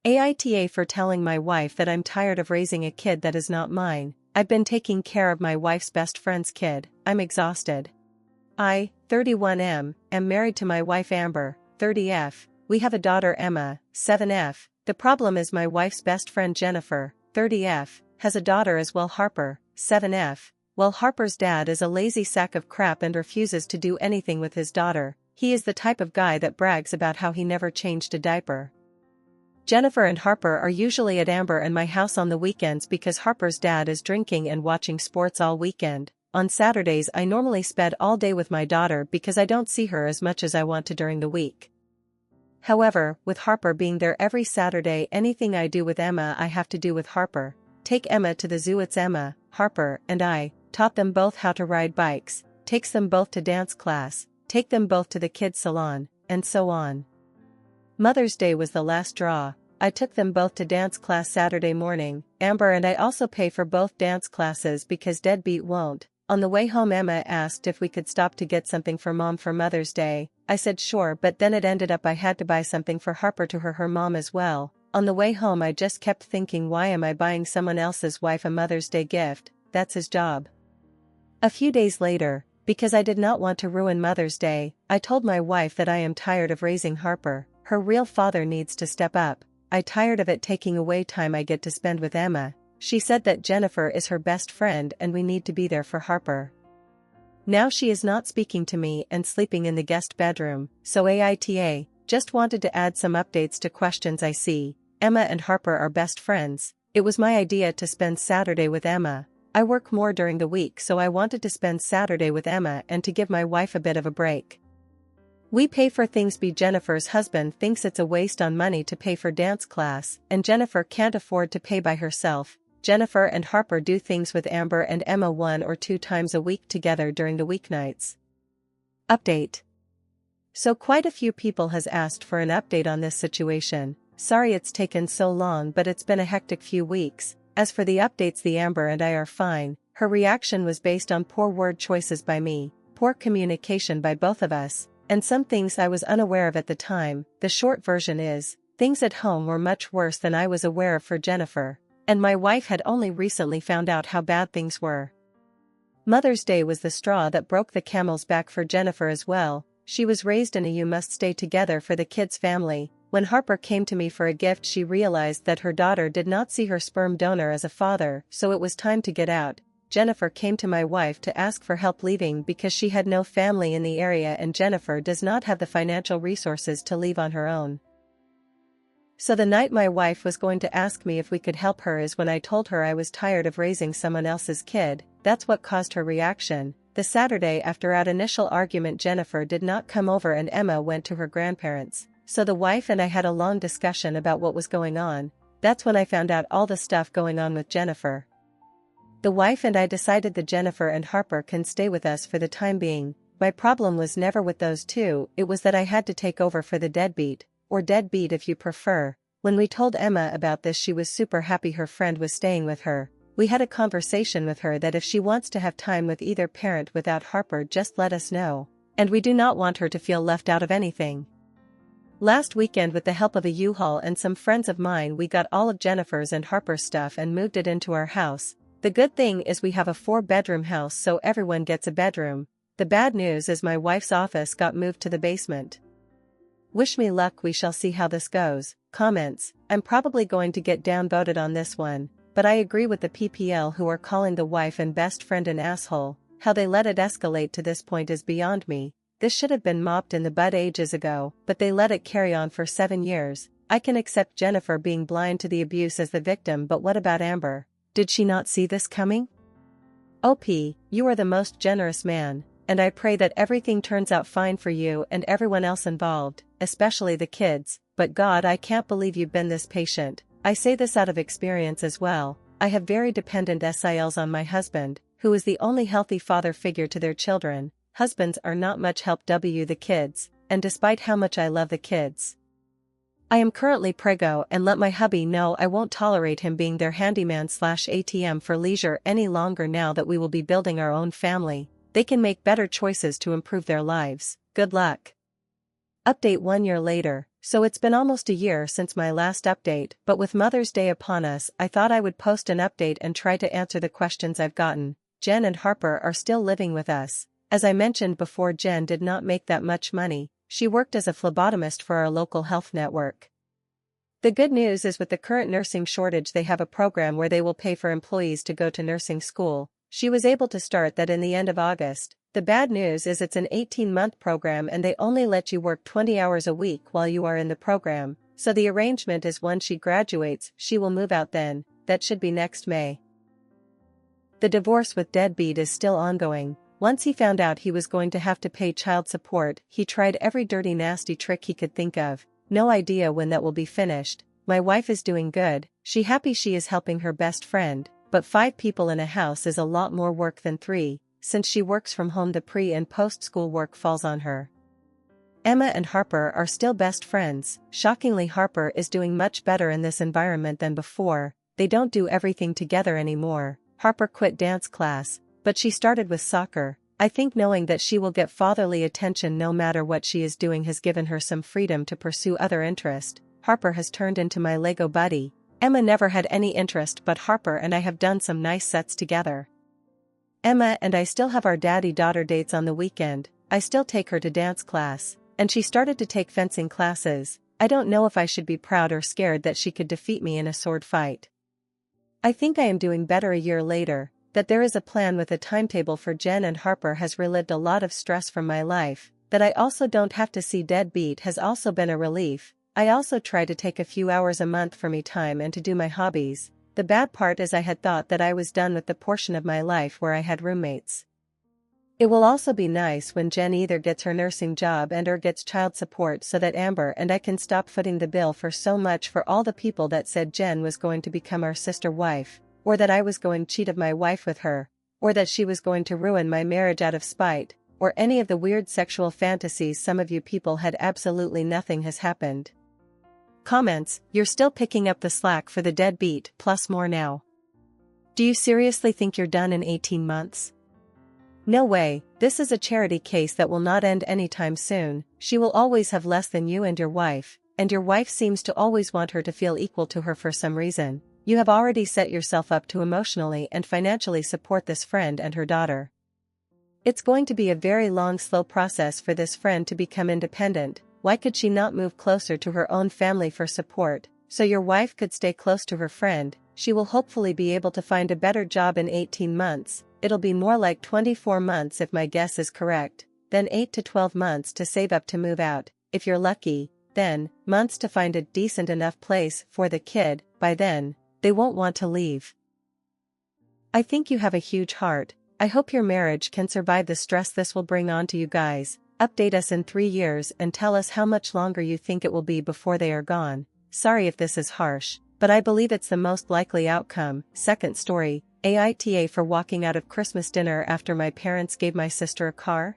AITA for telling my wife that I'm tired of raising a kid that is not mine. I've been taking care of my wife's best friend's kid. I'm exhausted. I, 31M, am married to my wife Amber, 30F. We have a daughter Emma, 7F. The problem is my wife's best friend Jennifer, 30F, has a daughter as well Harper, 7F. Well, Harper's dad is a lazy sack of crap and refuses to do anything with his daughter. He is the type of guy that brags about how he never changed a diaper. Jennifer and Harper are usually at Amber and my house on the weekends because Harper's dad is drinking and watching sports all weekend. On Saturdays I normally spend all day with my daughter because I don't see her as much as I want to during the week. However, with Harper being there every Saturday, anything I do with Emma I have to do with Harper. Take Emma to the zoo. It's Emma, Harper, and I. Taught them both how to ride bikes, takes them both to dance class, take them both to the kids' salon, and so on. Mother's Day was the last straw. I took them both to dance class Saturday morning. Amber and I also pay for both dance classes because deadbeat won't. On the way home Emma asked if we could stop to get something for Mom for Mother's Day. I said sure, but then it ended up I had to buy something for Harper to her mom as well. On the way home I just kept thinking, why am I buying someone else's wife a Mother's Day gift? That's his job. A few days later, because I did not want to ruin Mother's Day, I told my wife that I am tired of raising Harper. Her real father needs to step up. I'm tired of it taking away time I get to spend with Emma. She said that Jennifer is her best friend and we need to be there for Harper. Now she is not speaking to me and sleeping in the guest bedroom, so AITA, just wanted to add some updates to questions I see. Emma and Harper are best friends. It was my idea to spend Saturday with Emma. I work more during the week, so I wanted to spend Saturday with Emma and to give my wife a bit of a break. We pay for things. Jennifer's husband thinks it's a waste on money to pay for dance class, and Jennifer can't afford to pay by herself. Jennifer and Harper do things with Amber and Emma 1 or 2 times a week together during the weeknights. Update. So quite a few people has asked for an update on this situation. Sorry it's taken so long, but it's been a hectic few weeks. As for the updates, the Amber and I are fine. Her reaction was based on poor word choices by me, poor communication by both of us, and some things I was unaware of at the time. The short version is, things at home were much worse than I was aware of for Jennifer, and my wife had only recently found out how bad things were. Mother's Day was the straw that broke the camel's back for Jennifer as well. She was raised in a you must stay together for the kids family. When Harper came to me for a gift, she realized that her daughter did not see her sperm donor as a father, so it was time to get out. Jennifer came to my wife to ask for help leaving because she had no family in the area and Jennifer does not have the financial resources to leave on her own. So the night my wife was going to ask me if we could help her is when I told her I was tired of raising someone else's kid. That's what caused her reaction. The Saturday after our initial argument, Jennifer did not come over and Emma went to her grandparents. So the wife and I had a long discussion about what was going on. That's when I found out all the stuff going on with Jennifer. The wife and I decided that Jennifer and Harper can stay with us for the time being. My problem was never with those two, it was that I had to take over for the deadbeat, or deadbeat if you prefer. When we told Emma about this, she was super happy her friend was staying with her. We had a conversation with her that if she wants to have time with either parent without Harper, just let us know. And we do not want her to feel left out of anything. Last weekend, with the help of a U-Haul and some friends of mine, we got all of Jennifer's and Harper's stuff and moved it into our house. The good thing is we have a 4-bedroom house, so everyone gets a bedroom. The bad news is my wife's office got moved to the basement. Wish me luck, we shall see how this goes. Comments. I'm probably going to get downvoted on this one, but I agree with the PPL who are calling the wife and best friend an asshole. How they let it escalate to this point is beyond me. This should have been mopped in the bud ages ago, but they let it carry on for 7 years. I can accept Jennifer being blind to the abuse as the victim, but what about Amber? Did she not see this coming? OP, you are the most generous man, and I pray that everything turns out fine for you and everyone else involved, especially the kids. But God, I can't believe you've been this patient. I say this out of experience as well. I have very dependent SILs on my husband, who is the only healthy father figure to their children. Husbands are not much help the kids, and despite how much I love the kids, I am currently preggo and let my hubby know I won't tolerate him being their handyman/ATM for leisure any longer. Now that we will be building our own family, they can make better choices to improve their lives. Good luck. Update 1 year later, So it's been almost a year since my last update, but with Mother's Day upon us, I thought I would post an update and try to answer the questions I've gotten. Jen and Harper are still living with us. As I mentioned before, Jen did not make that much money. She worked as a phlebotomist for our local health network. The good news is with the current nursing shortage, they have a program where they will pay for employees to go to nursing school. She was able to start that in the end of August. The bad news is it's an 18-month program and they only let you work 20 hours a week while you are in the program, so the arrangement is when she graduates, she will move out then. That should be next May. The divorce with deadbeat is still ongoing. Once he found out he was going to have to pay child support, he tried every dirty nasty trick he could think of. No idea when that will be finished. My wife is doing good, she happy she is helping her best friend, but 5 people in a house is a lot more work than 3. Since she works from home, the pre- and post-school work falls on her. Emma and Harper are still best friends. Shockingly, Harper is doing much better in this environment than before. They don't do everything together anymore. Harper quit dance class, but she started with soccer. I think knowing that she will get fatherly attention no matter what she is doing has given her some freedom to pursue other interests. Harper has turned into my Lego buddy. Emma never had any interest, but Harper and I have done some nice sets together. Emma and I still have our daddy-daughter dates on the weekend. I still take her to dance class, and she started to take fencing classes. I don't know if I should be proud or scared that she could defeat me in a sword fight. I think I am doing better a year later. That there is a plan with a timetable for Jen and Harper has relieved a lot of stress from my life. That I also don't have to see deadbeat has also been a relief. I also try to take a few hours a month for me time and to do my hobbies. The bad part is I had thought that I was done with the portion of my life where I had roommates. It will also be nice when Jen either gets her nursing job and or gets child support, so that Amber and I can stop footing the bill for so much for all the people that said Jen was going to become our sister wife, or that I was going to cheat of my wife with her, or that she was going to ruin my marriage out of spite, or any of the weird sexual fantasies some of you people had. Absolutely nothing has happened. Comments: you're still picking up the slack for the deadbeat, plus more now. Do you seriously think you're done in 18 months? No way. This is a charity case that will not end anytime soon. She will always have less than you and your wife seems to always want her to feel equal to her for some reason. You have already set yourself up to emotionally and financially support this friend and her daughter. It's going to be a very long, slow process for this friend to become independent. Why could she not move closer to her own family for support, so your wife could stay close to her friend? She will hopefully be able to find a better job in 18 months. It'll be more like 24 months if my guess is correct, then 8 to 12 months to save up to move out, if you're lucky, then months to find a decent enough place for the kid. By then, they won't want to leave. I think you have a huge heart. I hope your marriage can survive the stress this will bring on to you guys. Update us in 3 years and tell us how much longer you think it will be before they are gone. Sorry if this is harsh, but I believe it's the most likely outcome. Second story, AITA for walking out of Christmas dinner after my parents gave my sister a car.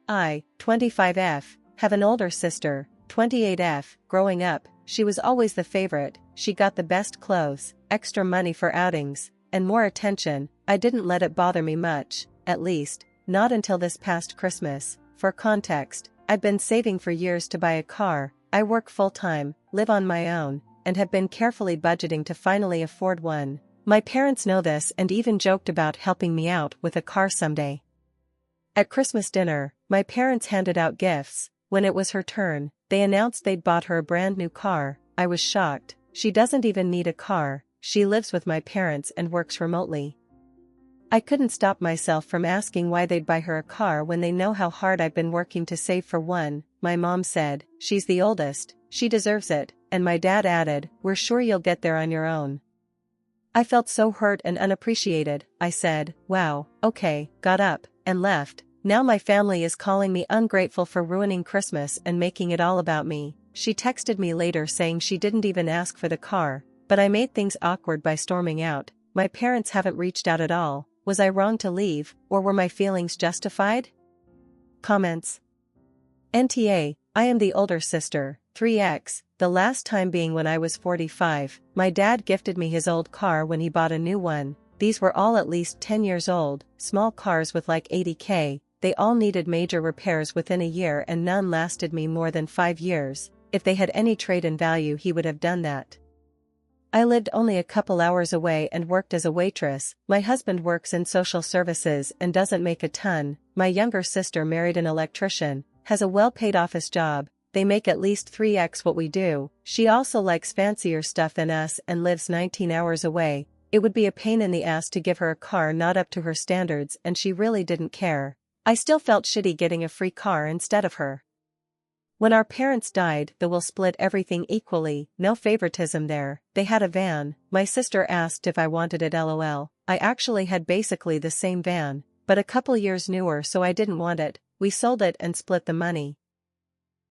I, 25F, have an older sister, 28F. Growing up, she was always the favorite. She got the best clothes, extra money for outings, and more attention. I didn't let it bother me much, at least, not until this past Christmas. For context, I've been saving for years to buy a car. I work full-time, live on my own, and have been carefully budgeting to finally afford one. My parents know this and even joked about helping me out with a car someday. At Christmas dinner, my parents handed out gifts. When it was her turn, they announced they'd bought her a brand new car. I was shocked. She doesn't even need a car. She lives with my parents and works remotely. I couldn't stop myself from asking why they'd buy her a car when they know how hard I've been working to save for one. My mom said, "She's the oldest, she deserves it," and my dad added, "We're sure you'll get there on your own." I felt so hurt and unappreciated. I said, "Wow, okay," got up, and left. Now my family is calling me ungrateful for ruining Christmas and making it all about me. She texted me later saying she didn't even ask for the car, but I made things awkward by storming out. My parents haven't reached out at all. Was I wrong to leave, or were my feelings justified? Comments. NTA, I am the older sister, 3x, the last time being when I was 45. My dad gifted me his old car when he bought a new one. These were all at least 10 years old, small cars with like 80k. They all needed major repairs within a year and none lasted me more than 5 years. if they had any trade in value he would have done that. I lived only a couple hours away and worked as a waitress. My husband works in social services and doesn't make a ton. My younger sister married an electrician, has a well-paid office job. They make at least 3x what we do. She also likes fancier stuff than us and lives 19 hours away. It would be a pain in the ass to give her a car not up to her standards, and she really didn't care. I still felt shitty getting a free car instead of her. When our parents died, they will split everything equally, no favoritism there. They had a van. My sister asked if I wanted it, lol. I actually had basically the same van, but a couple years newer, so I didn't want it. We sold it and split the money.